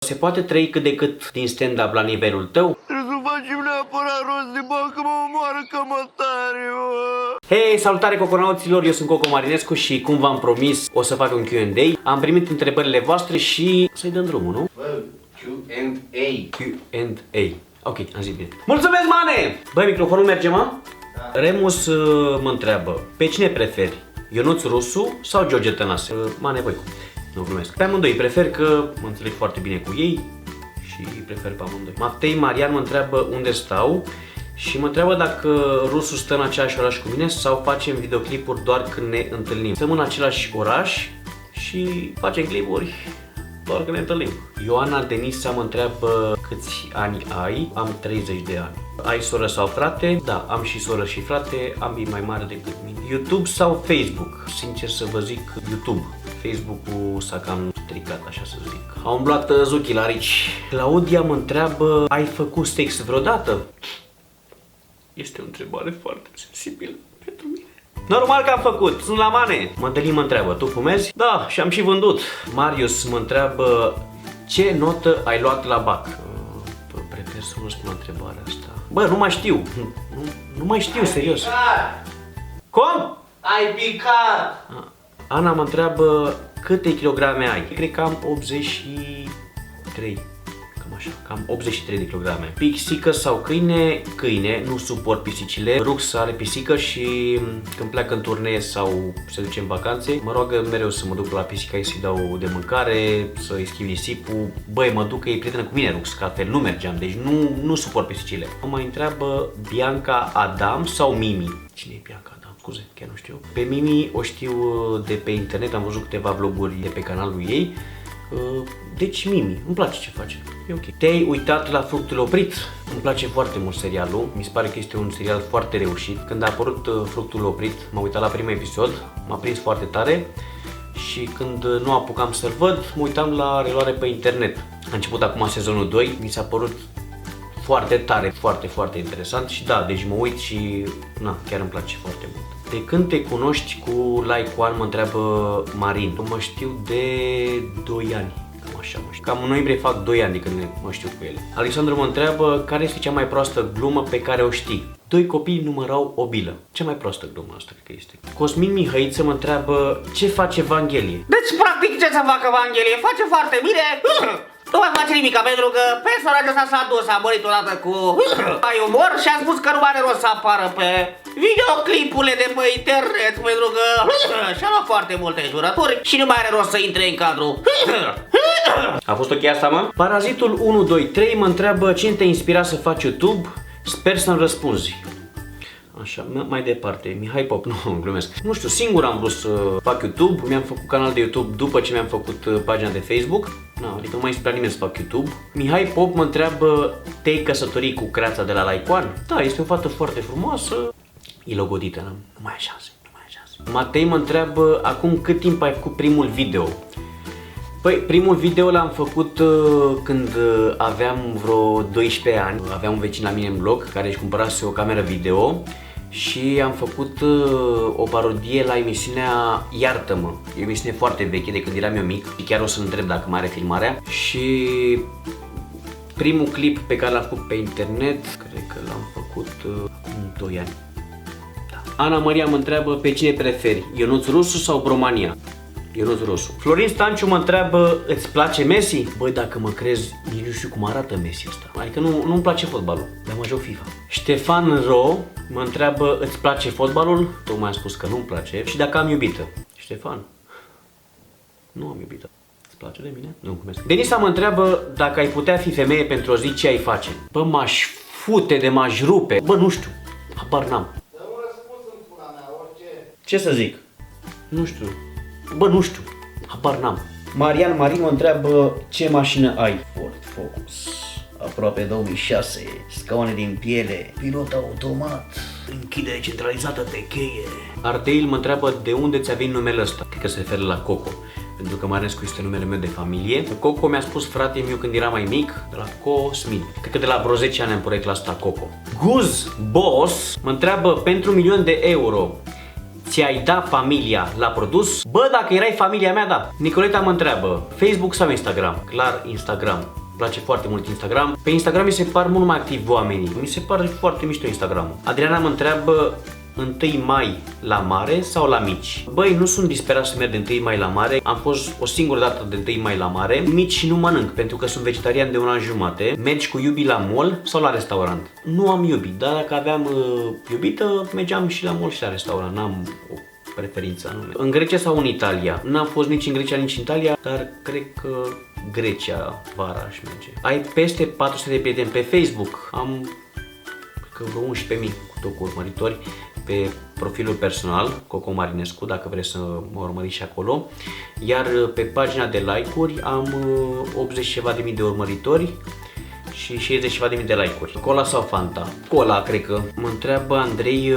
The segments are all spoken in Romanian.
Se poate trăi cât de cât din stand-up la nivelul tău? Trebuie să facem neapărat rost de bani, că mă omoară cămătare, mă. Hei, salutare coconauților, eu sunt Coco Marinescu și cum v-am promis o să fac un Q&A. Am primit întrebările voastre și să-i dăm drumul, nu? Bă, Q&A. Q&A. Ok, am zis bine. Mulțumesc, mane! Băi, microfonul merge, mă? Da. Remus mă întreabă, pe cine preferi? Ionuț Rusu sau George Tănase? Mane, voi. Nu glumesc. Pe amândoi prefer, că mă înțeleg foarte bine cu ei și prefer pe amândoi. Matei Marian mă întreabă unde stau și mă întreabă dacă Rusu stă în același oraș cu mine sau facem videoclipuri doar când ne întâlnim. Stăm în același oraș și facem clipuri doar când ne întâlnim. Ioana Denisa mă întreabă câți ani ai? Am 30 de ani. Ai soră sau frate? Da, am și soră și frate, ambii mai mari decât mine. YouTube sau Facebook? Sincer să vă zic, YouTube. Facebook-ul s-a cam stricat, așa să zic. Au umblat zuchii la rici. Claudia mă întreabă, ai făcut sex vreodată? Este o întrebare foarte sensibilă pentru mine. Normal că am făcut, sunt la mane. Mădălin mă întreabă, tu fumezi? Da, și am și vândut. Marius mă întreabă, ce notă ai luat la BAC? Prefer să nu răspund la întrebarea asta. Bă, nu mai știu. Nu mai știu, serios. Cum? Ai picat! Ana mă întreabă câte kilograme ai? Cred că am 83. Cam așa, cam 83 de kilograme. Pisică sau câine? Câine, nu suport pisicile. Rux are pisică și când pleacă în turnee sau se duce în vacanțe, mă roagă mereu să mă duc la pisica ei, să-i dau de mâncare, să-i schimb nisipul. Băi, mă duc că e prietenă cu mine, Rux, că altfel nu mergeam, deci nu suport pisicile. Mă mai întreabă Bianca Adam sau Mimi? Cine e Bianca Adam? Scuze, chiar nu știu. Pe Mimi o știu de pe internet, am văzut câteva vloguri de pe canalul ei. Deci Mimi, îmi place ce face, e ok. Te-ai uitat la Fructul Oprit? Îmi place foarte mult serialul, mi se pare că este un serial foarte reușit. Când a apărut Fructul Oprit, m-am uitat la primul episod, m-a prins foarte tare și când nu apucam să-l văd, mă uitam la reluare pe internet. A început acum sezonul 2, mi s-a părut foarte tare, foarte interesant și da, deci mă uit și na, chiar îmi place foarte mult. De când te cunoști cu Like One, mă întreabă Marin. Mă știu de 2 ani, cam așa mă știu. Cam în noiembrie fac 2 ani de când mă știu cu ele. Alexandru mă întreabă care este cea mai proastă glumă pe care o știi. 2 copii numărau o bilă. Cea mai proastă glumă asta cred că este. Cosmin Mihăiță mă întreabă ce face Evanghelie. Deci, practic, ce să facă Evanghelie? Face foarte bine. Nu mai face nimica, pentru că personajul ăsta s-a dus, a murit odată cu ai umor și a spus că nu are rost să apară pe videoclipurile de pe internet, pentru că și-a luat foarte multe jurături și nu mai are rost să intre în cadrul. A fost ok asta, mă? Parazitul 123 mă întreabă cine te-a inspirat să faci YouTube? Sper să-mi răspunzi. Așa, mai departe, Mihai Pop, nu, glumesc. Nu știu, singur am vrut să fac YouTube, mi-am făcut canal de YouTube după ce mi-am făcut pagina de Facebook. Na, adică nu m-a inspirat nimeni să fac YouTube. Mihai Pop mă întreabă, te-ai căsătorit cu creața de la Like One? Da, este o fată foarte frumoasă. E logodită, nu mai ai șanse, nu mai ai șanse. Matei mă întreabă, acum cât timp ai făcut primul video? Păi, primul video l-am făcut când aveam vreo 12 ani. Aveam un vecin la mine în bloc care își cumpărase o cameră video și am făcut o parodie la emisiunea Iartă-mă. E o emisiune foarte veche, de când eram eu mic și chiar o să întreb dacă mai are filmarea. Și primul clip pe care l-am făcut pe internet, cred că l-am făcut acum 2 ani. Da. Ana Maria mă întreabă pe cine preferi, Ionuț Rusu sau Bromania? Ionuț Rusu. Florin Stanciu mă întreabă, îți place Messi? Băi, dacă mă crezi, nici nu știu cum arată Messi ăsta. Adică nu-mi place fotbalul, dar mă joc FIFA. Ștefan Ro mă întreabă, îți place fotbalul? Tocmai am spus că nu-mi place. Și dacă am iubită? Ștefan, nu am iubită. Îți place de mine? Nu cum. Denisa mă întreabă, dacă ai putea fi femeie pentru o zi, ce ai face? Bă, m-aș fute de m-aș rupe. Bă, nu știu, habar n-am. Dă un răspuns în pula mea, orice. Ce să zic? Nu știu. Bă, nu știu, habar n-am. Marian Marin mă întreabă ce mașină ai? Ford Focus, aproape 2006, scaune din piele, pilot automat, închidere centralizată pe cheie. Ardeil mă întreabă de unde ți-a venit numele ăsta? Cred că se referă la Coco, pentru că Marinescu este numele meu de familie. Coco mi-a spus fratele meu când era mai mic, de la Cosmin. Cred că de la vreo 10 ani am pornit la asta Coco. Guz Boss mă întreabă pentru 1.000.000 de euro. ți-ai da familia la produs? Bă, dacă erai familia mea, da. Nicoleta mă întreabă, Facebook sau Instagram? Clar, Instagram. Îmi place foarte mult Instagram. Pe Instagram mi se par mult mai activi oamenii. Mi se pare foarte mișto Instagram-ul. Adriana mă întreabă, 1 mai la mare sau la mici? Băi, nu sunt disperat să merg de 1 mai la mare. Am fost o singură dată de 1 mai la mare. Mici nu mănânc, pentru că sunt vegetarian de 1 an jumate. Mergi cu iubii la mall sau la restaurant? Nu am iubi, dar dacă aveam iubită, mergeam și la mall și la restaurant. N-am o preferință anume. În Grecia sau în Italia? N-am fost nici în Grecia, nici în Italia, dar cred că Grecia vara aș merge. Ai peste 400 de prieteni pe Facebook? Am vreo 11.000 cu tot cu urmăritori pe profilul personal, Coco Marinescu, dacă vreți să mă urmăriți și acolo. Iar pe pagina de like-uri am 80 ceva de mii de urmăritori și 60 ceva de mii de like-uri. Cola sau Fanta? Cola, cred că. Mă întreabă Andrei,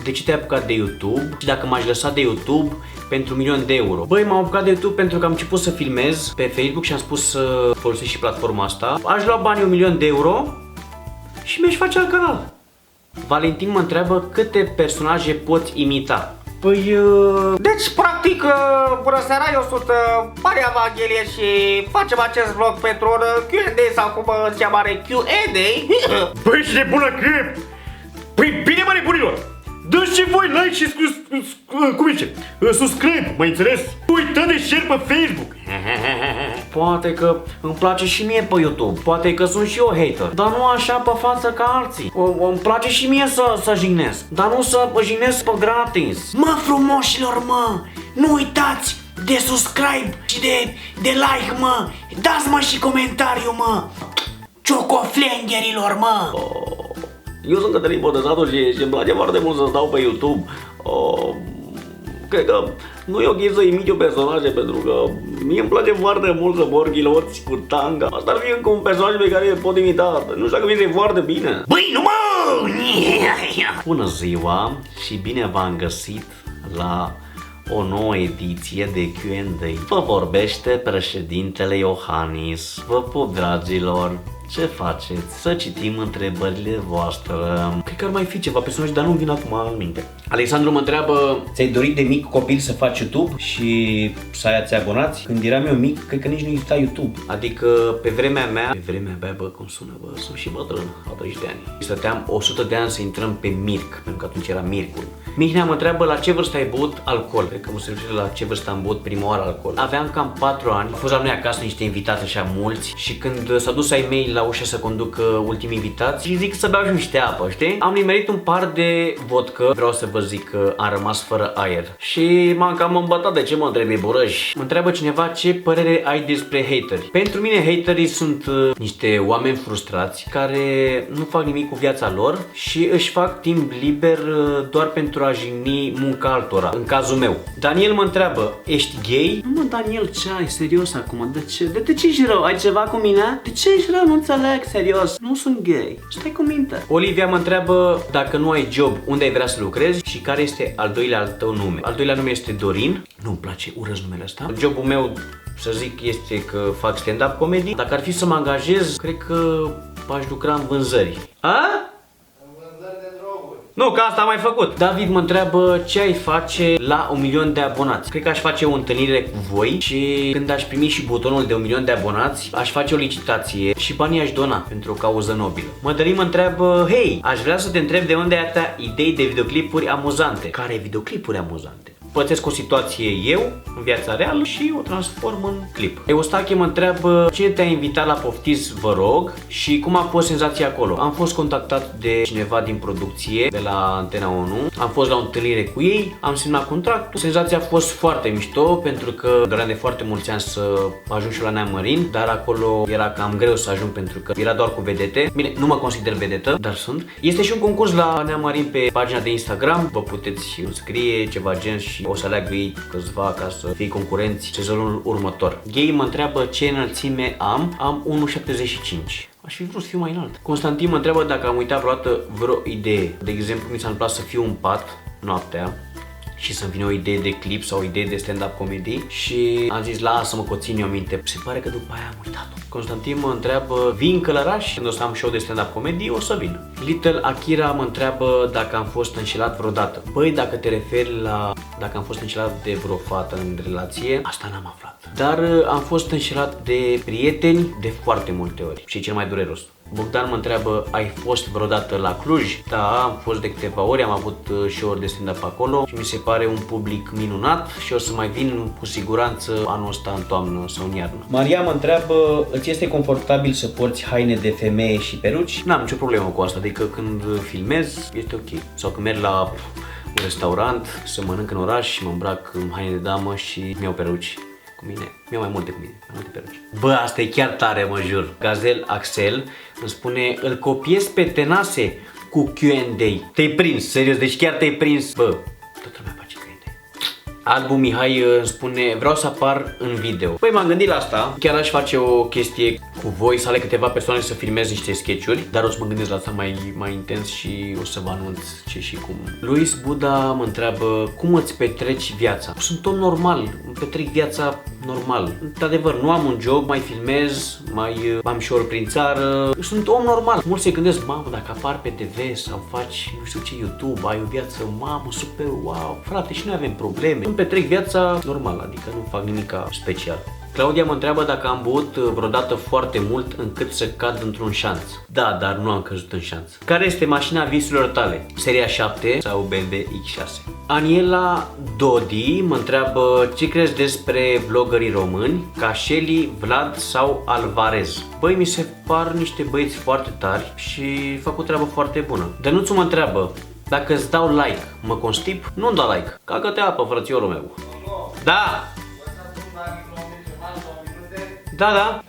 de ce te-ai apucat de YouTube și dacă m-aș lăsa de YouTube pentru 1.000.000 de euro? Băi, m-am apucat de YouTube pentru că am început să filmez pe Facebook și am spus să folosesc și platforma asta. Aș lua banii 1.000.000 de euro și mi-aș face alt canal. Valentin mă întreabă câte personaje poți imita. Păi... Deci, practic, bună seara, eu sunt Maria Vanghelie și facem acest vlog pentru un Q&A sau cum se cheamă, Q&A. Băi, și de bună că e! Păi bine, mă, nebunilor! Dă-și și voi like și cum zice? Subscribe, mă înțeles? Uită de share pe Facebook! Poate că îmi place și mie pe YouTube, poate că sunt și eu hater, dar nu așa pe față ca alții. Îmi place și mie să jignesc, dar nu să jignesc pe gran atins. Mă, frumoșilor, mă, nu uitați de subscribe și de like, mă. Dați-mă și comentariu, mă. Ciocoflengerilor, mă. Eu sunt Cătălin Botezatu și îmi place foarte mult să stau pe YouTube. Cred că nu e ok să imit eu personaje, pentru că mie îmi place foarte mult să mor ghiloți cu tanga. Asta ar fi încă un personaj pe care îl pot imita. Nu știu dacă mi se foarte bine. Băi, nu mă! Bună ziua și bine v-am găsit la o nouă ediție de Q&A. Vă vorbește președintele Iohannis. Vă pup, dragilor. Ce faceți? Să citim întrebările voastre. Cred că ar mai fi ceva personaj, dar nu vin acum în minte. Alexandru mă întreabă, ți-ai dorit de mic copil să faci YouTube și să ai abonați? Când eram eu mic, cred că nici nu exista YouTube. Adică pe vremea mea, bă, cum sună, bă, sunt și bătrân, au 30 de ani. Stăteam 100 de ani să intrăm pe Mirc, pentru că atunci era Mircul. Mihnea mă întreabă la ce vârstă ai băut alcool. Cred că mă se referă la ce vârstă am băut prima oară alcool. Aveam cam 4 ani, au fost la noi acasă niște invitați așa mulți și când s-a dus ai mei la ușă să conducă ultimii invitați și zic să beau și niște apă, știi? Am nimerit un par de vodcă, vreau să vă zic că am rămas fără aer și m-am cam îmbătat. De ce mă întrebi, burăși? Mă întreabă cineva ce părere ai despre hateri. Pentru mine haterii sunt niște oameni frustrați care nu fac nimic cu viața lor și își fac timp liber doar pentru a jigni munca altora, în cazul meu. Daniel mă întreabă, ești gay? Nu mă, Daniel, ce ai? Serios acum? De ce ești rău? Ai ceva cu mine? De ce ești rău? Nu înțeleg, serios. Nu sunt gay. Stai cu minte. Olivia mă întreabă, dacă nu ai job, unde ai vrea să lucrezi și care este al doilea al tău nume? Al doilea nume este Dorin. Nu-mi place, urăsc numele ăsta. Jobul meu, să zic, este că fac stand-up comedy. Dacă ar fi să mă angajez, cred că aș lucra în vânzări. A? Nu, că asta am mai făcut. David mă întreabă ce ai face la 1.000.000 de abonați. Cred că aș face o întâlnire cu voi și când aș primi și butonul de 1.000.000 de abonați, aș face o licitație și banii aș dona pentru o cauză nobilă. Mădălin mă întreabă, hei, aș vrea să te întreb de unde ai atâtea idei de videoclipuri amuzante. Care videoclipuri amuzante? Pățesc o situație eu, în viața reală, și o transform în clip. Eustache mă întreabă cine te-a invitat la Poftiți, vă rog, și cum a fost senzația acolo. Am fost contactat de cineva din producție, de la Antena 1, am fost la o întâlnire cu ei, am semnat contractul. Senzația a fost foarte mișto, pentru că doream de foarte mulți ani să ajung și la Neamărin, dar acolo era cam greu să ajung pentru că era doar cu vedete. Bine, nu mă consider vedetă, dar sunt. Este și un concurs la Neamărin pe pagina de Instagram, vă puteți înscrie, ceva gen, și o să aleagă ei câțiva ca să fie concurenți sezonul următor. Gay mă întreabă ce înălțime am. Am 1,75. Aș fi vrut să fiu mai înalt. Constantin mă întreabă dacă am uitat vreodată vreo idee. De exemplu, mi s-a întâmplat să fiu în pat noaptea și să-mi vină o idee de clip sau o idee de stand-up comedy și am zis lasă-mă că o țin eu minte. Se pare că după aia am uitat-o. Constantin mă întreabă, vin Călăraș? Când o să am show de stand-up comedy, o să vin. Little Akira mă întreabă dacă am fost înșelat vreodată. Băi, dacă te referi la dacă am fost înșelat de vreo fată în relație, asta n-am aflat. Dar am fost înșelat de prieteni de foarte multe ori și e cel mai dureros. Bogdan mă întreabă, ai fost vreodată la Cluj? Da, am fost de câteva ori, am avut show-uri de stand-up acolo și mi se pare un public minunat și o să mai vin cu siguranță anul ăsta în toamnă sau în iarnă. Maria mă întreabă, îți este confortabil să porți haine de femeie și peruci? N-am nicio problemă cu asta, adică când filmez este ok. Sau când merg la un restaurant, să mănânc în oraș și mă îmbrac în haine de damă și mi-au peruci cu mine. Mi-au mai multe cu mine, mai multe peruci. Bă, asta e chiar tare, mă jur. Gazel Axel îmi spune, îl copiez pe Tenase cu Q&A. Te-ai prins, serios, deci chiar te-ai prins. Bă, toată lumea face Q&A. Albu Mihai îmi spune, vreau să apar în video. Păi m-am gândit la asta, chiar aș face o chestie cu voi, să aleg câteva persoane să filmez niște sketch-uri, dar o să mă gândesc la asta mai intens și o să vă anunț ce și cum. Luis Buda mă întreabă, cum îți petreci viața? Sunt om normal, îmi petrec viața normal. Într-adevăr, nu am un job, mai filmez, mai am show-uri prin țară. Sunt om normal. Mulți se gândesc, mamă, dacă apar pe TV sau faci nu știu ce YouTube, ai o viață, mamă, super, wow, frate, și noi avem probleme. Îmi petrec viața normal, adică nu fac nimica special. Claudia mă întreabă dacă am băut vreodată foarte mult încât să cad într-un șanț. Da, dar nu am căzut în șanț. Care este mașina visurilor tale? Seria 7 sau BMW X6? Aniela Dodi mă întreabă ce crezi despre vloggerii români ca Shelly, Vlad sau Alvarez? Băi, mi se par niște băieți foarte tari și fac o treabă foarte bună. Dănuțu mă întreabă, dacă îți dau like, mă constip? Nu-mi dau like. Cagă-te apă, frățiorul meu. Da! Da.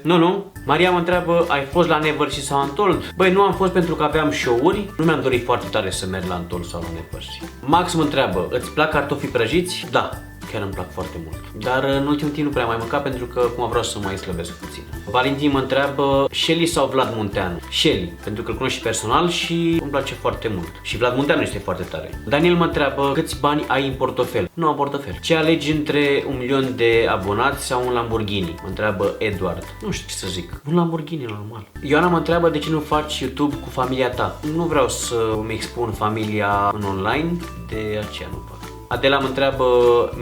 Nu. Maria mă întreabă, ai fost la Neversea sau Untold? Băi, nu am fost pentru că aveam show-uri. Nu mi-am dorit foarte tare să merg la Untold sau la Neversea. Max mă întreabă, îți plac cartofii prăjiți? Da, chiar îmi plac foarte mult. Dar în ultimul timp nu prea mai mâncat pentru că acum vreau să mai slăbesc puțin. Valentin mă întreabă, Shelly sau Vlad Munteanu? Shelly, pentru că îl cunosc și personal și îmi place foarte mult. Și Vlad Munteanu este foarte tare. Daniel mă întreabă, câți bani ai în portofel? Nu am portofel. Ce alegi între 1 milion de abonați sau un Lamborghini? Mă întreabă Edward. Nu știu ce să zic. Un Lamborghini normal. Ioana mă întreabă de ce nu faci YouTube cu familia ta? Nu vreau să îmi expun familia în online, de aceea nu fac. Adela mă întreabă,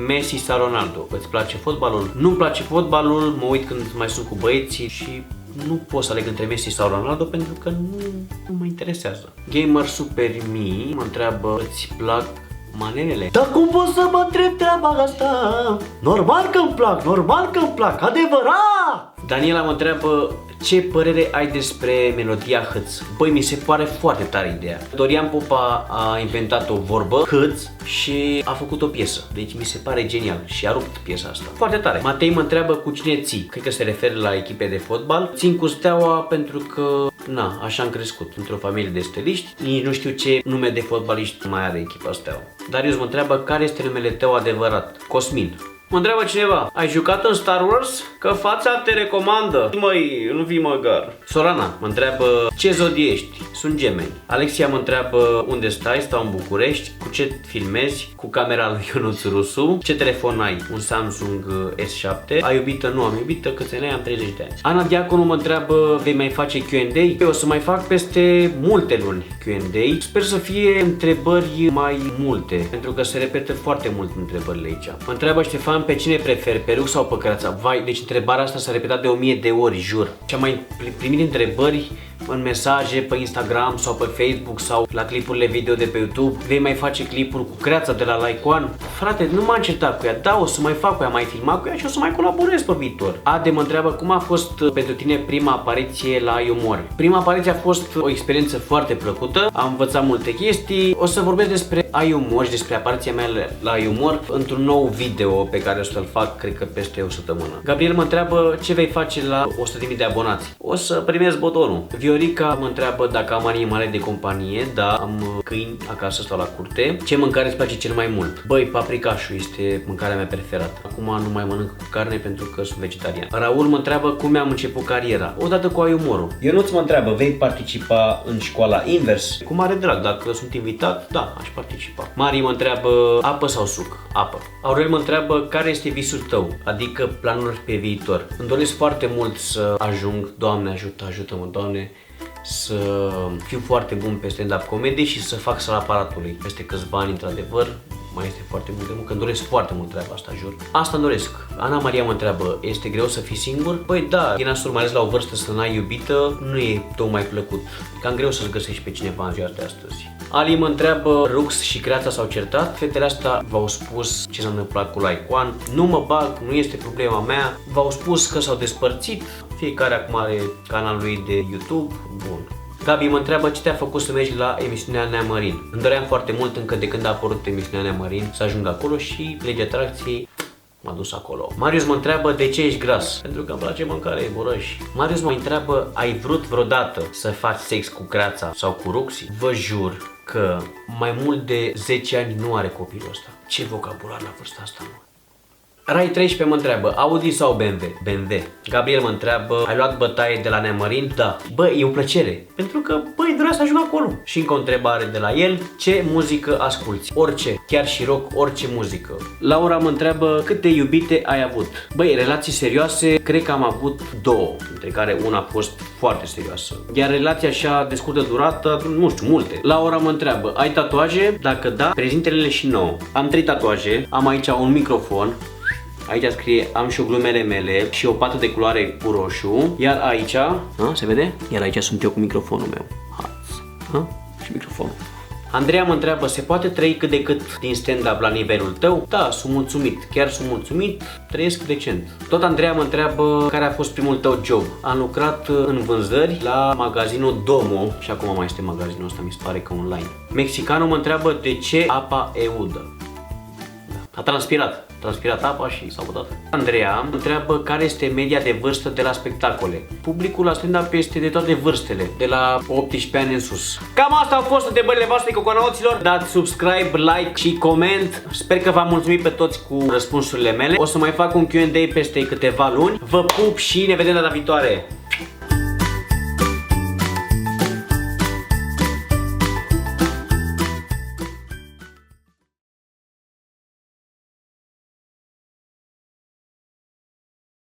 Messi sau Ronaldo? Îți place fotbalul? Nu-mi place fotbalul, mă uit când mai sunt cu băieții și nu pot să aleg între Messi sau Ronaldo pentru că nu mă interesează. Gamer Super Me mă întreabă, îți plac manelele? Dar cum pot să mă întreb treaba asta? Normal că îmi plac, adevărat! Daniela mă întreabă, ce părere ai despre melodia Hâț? Băi, mi se pare foarte tare ideea. Dorian Popa a inventat o vorbă, Hâț, și a făcut o piesă. Deci mi se pare genial și a rupt piesa asta. Foarte tare. Matei mă întreabă cu cine ții. Cred că se referă la echipe de fotbal. Țin cu Steaua pentru că, na, așa am crescut, într-o familie de steliști. Nici nu știu ce nume de fotbaliști mai are echipa Steaua. Darius mă întreabă care este numele tău adevărat. Cosmin. Mă întreabă cineva, ai jucat în Star Wars? Că fața te recomandă. Măi, nu fii măgar. Sorana mă întreabă, ce zodie ești? Sunt gemeni. Alexia mă întreabă, unde stai? Stau în București. Cu ce filmezi? Cu camera lui Ionuț Rusu. Ce telefon ai? Un Samsung S7. Ai iubită? Nu am iubită. Câți ani ai? Am 30 de ani. Ana Diaconu mă întreabă, vei mai face Q&A? Eu o să mai fac peste multe luni Q&A. Sper să fie întrebări mai multe, pentru că se repetă foarte mult întrebările aici. Mă întreabă Ștefan, pe cine preferi, peruc sau păcărața? Vai, deci întrebarea asta s-a repetat de 1000 de ori, jur. Și am mai primit întrebări în mesaje pe Instagram sau pe Facebook sau la clipurile video de pe YouTube. Vei mai face clipuri cu creața de la Like One? Frate, nu m-am certat cu ea, da, o să mai fac cu ea, mai filmat cu ea și o să mai colaborez pe viitor. Ade mă întreabă cum a fost pentru tine prima apariție la Iumor. Prima apariție a fost o experiență foarte plăcută, am învățat multe chestii. O să vorbesc despre Iumor și despre apariția mea la Iumor într-un nou video pe care o să-l fac, cred că peste o săptămână. Gabriel mă întreabă ce vei face la 100.000 de abonați. O să primesc botonul. Viorica mă întreabă dacă am animale de companie. Da, am câini acasă, stau la curte. Ce mâncare îți place cel mai mult? Băi, paprikașul este mâncarea mea preferată. Acum nu mai mănânc cu carne pentru că sunt vegetarian. Raul mă întreabă cum am început cariera. Odată cu Ai Umorul. Ionuț mă întreabă, vei participa în școala Invers? Cu mare drag, dacă sunt invitat, da, aș participa. Mari mă întreabă, apă sau suc? Apă. Aurel mă întreabă, care este visul tău? Adică planuri pe viitor. Îmi doresc foarte mult să ajung, Doamne ajută, ajută-mă, Doamne, să fiu foarte bun pe stand-up comedy și să fac sala Palatului. Peste câțiva ani, într-adevăr, mai este foarte mult de muncă, îmi doresc foarte mult treaba asta, jur. Asta îmi doresc. Ana Maria mă întreabă, este greu să fii singur? Păi da, din nasol, mai ales la o vârstă să n-ai iubită, nu e tocmai plăcut. E cam greu să-ți găsești pe cineva în ziua de astăzi. Ali mă întreabă, Rux și Creața s-au certat? Fetele astea v-au spus ce s-a întâmplat cu Laicon. Nu mă bag, nu este problema mea. V-au spus că s-au despărțit. Fiecare acum are canalul lui de YouTube. Bun. Gabi mă întreabă ce te-a făcut să mergi la emisiunea Neamărin. Îmi doream foarte mult încă de când a apărut emisiunea Neamărin să ajung acolo și legea atracției m-a dus acolo. Marius mă întreabă de ce ești gras? Pentru că îmi place mâncare, borăși. Marius mă întreabă, ai vrut vreodată să faci sex cu Creața sau cu Ruxi? Vă jur că mai mult de 10 ani nu are copilul ăsta. Ce vocabular la vârsta asta, mă? Rai 13 mă întreabă, Audi sau BMW? BMW. Gabriel mă întreabă, ai luat bătaie de la Neamărin? Da. Bă, e o plăcere. Pentru că, băi, dorea să ajung acolo. Și încă o întrebare de la el, ce muzică asculti? Orice, chiar și rock, orice muzică. Laura mă întreabă, câte iubite ai avut? Băi, relații serioase, cred că am avut 2, dintre care una a fost foarte serioasă. Iar relația așa de scurtă durată, nu știu, multe. Laura mă întreabă, ai tatuaje? Dacă da, prezinte-le și nouă. Am 3 tatuaje, am aici un microfon. Aici scrie, am și o glumele mele și o pată de culoare cu roșu. Iar aici, se vede? Iar aici sunt eu cu microfonul meu. Și microfonul. Andreea mă întreabă, se poate trăi cât de cât din stand-up la nivelul tău? Da, sunt mulțumit, chiar sunt mulțumit, trăiesc decent. Tot Andreea mă întreabă, care a fost primul tău job? Am lucrat în vânzări la magazinul Domo și acum mai este magazinul ăsta, mi se pare că online. Mexicanul mă întreabă, de ce apa e udă? A transpirat apa și s-a botat. Andreea întreabă care este media de vârstă de la spectacole. Publicul la stand-up este de toate vârstele, de la 18 ani în sus. Cam asta au fost întrebările voastre, coconauților. Dați subscribe, like și coment. Sper că v-am mulțumit pe toți cu răspunsurile mele. O să mai fac un Q&A peste câteva luni. Vă pup și ne vedem data viitoare.